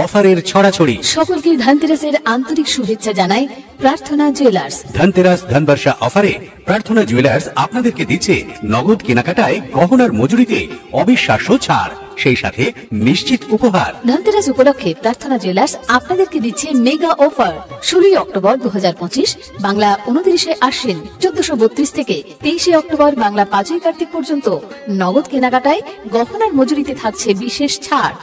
অফারের ছড়াছড়ি। সকলকে ধনতেরাসের আন্তরিক শুভেচ্ছা জানাই প্রার্থনা জুয়েলার্স। ধনতেরাস ধনবর্ষা অফারে প্রার্থনা জুয়েলার্স আপনাদেরকে দিচ্ছে নগদ কেনাকাটায় গহনার মজুরিতে অবিশ্বাস্য ছাড়, সেই সাথে নিশ্চিত উপহার। ধনতেরাস উপলক্ষে প্রার্থনা জুয়েলার্স আপনাদেরকে দিচ্ছে মেগা অফার। 16 অক্টোবর 2025 বাংলা 29 আশ্বিন 1432 থেকে 23 অক্টোবর বাংলা 5 কার্তিক পর্যন্ত নগদ কেনাকাটায় গহনার মজুরিতে থাকছে বিশেষ ছাড়।